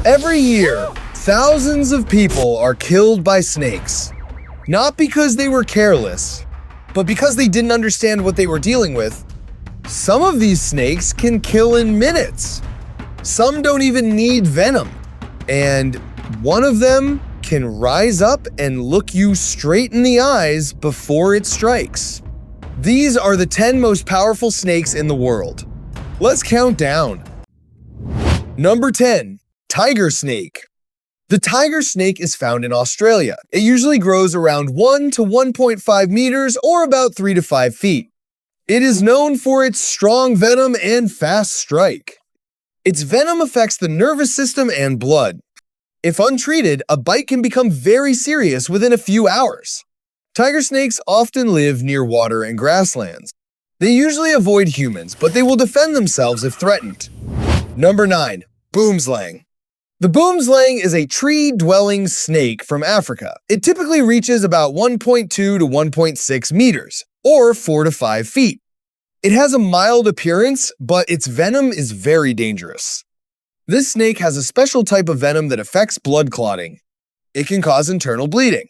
Every year, thousands of people are killed by snakes. Not because they were careless, but because they didn't understand what they were dealing with. Some of these snakes can kill in minutes. Some don't even need venom. And one of them can rise up and look you straight in the eyes before it strikes. These are the 10 most powerful snakes in the world. Let's count down. Number 10. Tiger snake. The tiger snake is found in Australia. It usually grows around 1 to 1.5 meters or about 3 to 5 feet. It is known for its strong venom and fast strike. Its venom affects the nervous system and blood. If untreated, a bite can become very serious within a few hours. Tiger snakes often live near water and grasslands. They usually avoid humans, but they will defend themselves if threatened. Number 9. Boomslang. The boomslang is a tree-dwelling snake from Africa. It typically reaches about 1.2 to 1.6 meters, or 4 to 5 feet. It has a mild appearance, but its venom is very dangerous. This snake has a special type of venom that affects blood clotting. It can cause internal bleeding.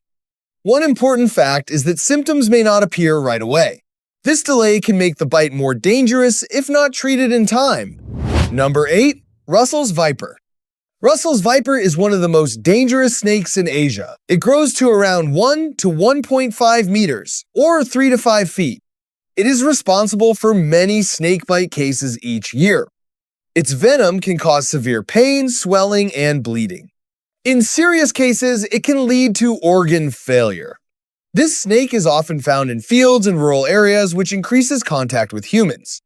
One important fact is that symptoms may not appear right away. This delay can make the bite more dangerous if not treated in time. Number 8. Russell's Viper. Russell's Viper is one of the most dangerous snakes in Asia. It grows to around 1 to 1.5 meters, or 3 to 5 feet. It is responsible for many snakebite cases each year. Its venom can cause severe pain, swelling, and bleeding. In serious cases, it can lead to organ failure. This snake is often found in fields and rural areas, which increases contact with humans.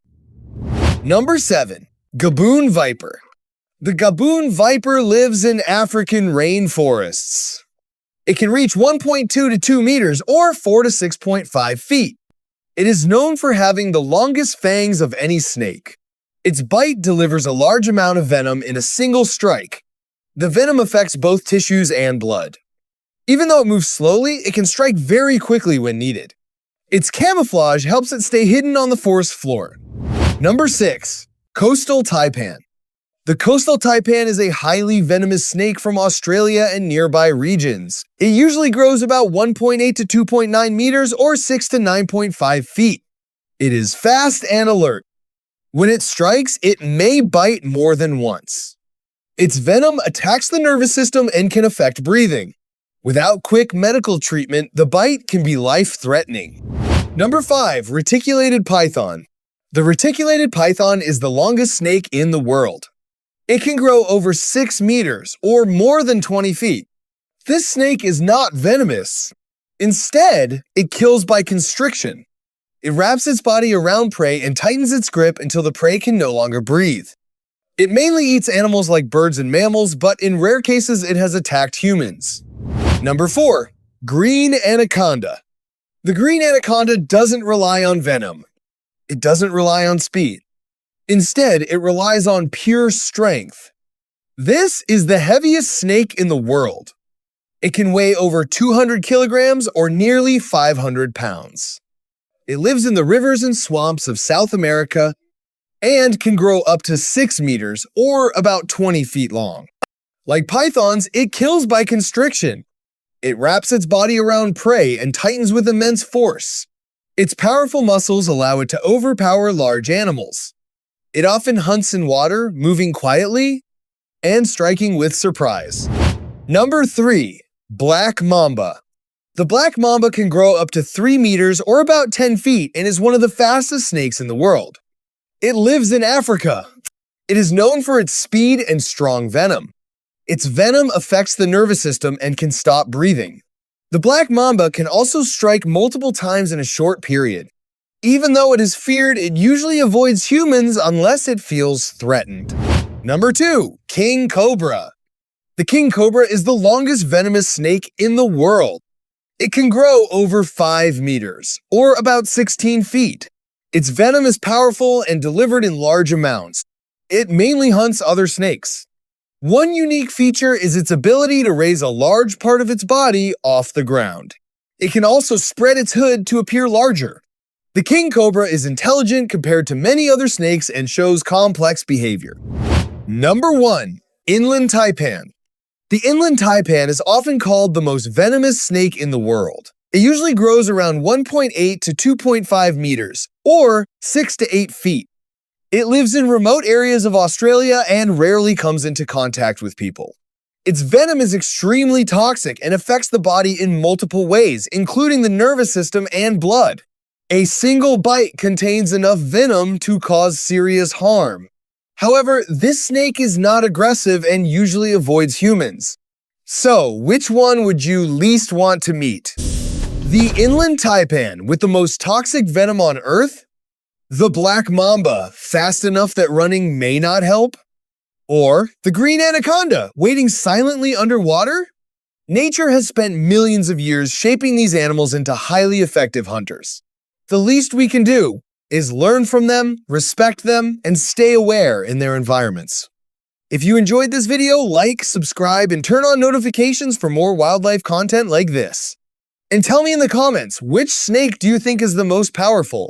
Number 7. Gaboon Viper. The Gabon Viper lives in African rainforests. It can reach 1.2 to 2 meters or 4 to 6.5 feet. It is known for having the longest fangs of any snake. Its bite delivers a large amount of venom in a single strike. The venom affects both tissues and blood. Even though it moves slowly, it can strike very quickly when needed. Its camouflage helps it stay hidden on the forest floor. Number 6. Coastal Taipan. The coastal taipan is a highly venomous snake from Australia and nearby regions. It usually grows about 1.8 to 2.9 meters or 6 to 9.5 feet. It is fast and alert. When it strikes, it may bite more than once. Its venom attacks the nervous system and can affect breathing. Without quick medical treatment, the bite can be life-threatening. Number 5. Reticulated Python. The reticulated python is the longest snake in the world. It can grow over 6 meters, or more than 20 feet. This snake is not venomous. Instead, it kills by constriction. It wraps its body around prey and tightens its grip until the prey can no longer breathe. It mainly eats animals like birds and mammals, but in rare cases it has attacked humans. Number 4. Green Anaconda. The green anaconda doesn't rely on venom. It doesn't rely on speed. Instead, it relies on pure strength. This is the heaviest snake in the world. It can weigh over 200 kilograms or nearly 500 pounds. It lives in the rivers and swamps of South America and can grow up to 6 meters or about 20 feet long. Like pythons, it kills by constriction. It wraps its body around prey and tightens with immense force. Its powerful muscles allow it to overpower large animals. It often hunts in water, moving quietly and striking with surprise. Number 3. Black Mamba. The Black Mamba can grow up to 3 meters or about 10 feet and is one of the fastest snakes in the world. It lives in Africa. It is known for its speed and strong venom. Its venom affects the nervous system and can stop breathing. The Black Mamba can also strike multiple times in a short period. Even though it is feared, it usually avoids humans unless it feels threatened. Number 2. King Cobra. The King Cobra is the longest venomous snake in the world. It can grow over 5 meters, or about 16 feet. Its venom is powerful and delivered in large amounts. It mainly hunts other snakes. One unique feature is its ability to raise a large part of its body off the ground. It can also spread its hood to appear larger. The King Cobra is intelligent compared to many other snakes and shows complex behavior. Number 1. Inland Taipan. The Inland Taipan is often called the most venomous snake in the world. It usually grows around 1.8 to 2.5 meters, or 6 to 8 feet. It lives in remote areas of Australia and rarely comes into contact with people. Its venom is extremely toxic and affects the body in multiple ways, including the nervous system and blood. A single bite contains enough venom to cause serious harm. However, this snake is not aggressive and usually avoids humans. So, which one would you least want to meet? The Inland Taipan with the most toxic venom on Earth? The Black Mamba, fast enough that running may not help? Or the green Anaconda, waiting silently underwater? Nature has spent millions of years shaping these animals into highly effective hunters. The least we can do is learn from them, respect them, and stay aware in their environments. If you enjoyed this video, like, subscribe, and turn on notifications for more wildlife content like this. And tell me in the comments, which snake do you think is the most powerful?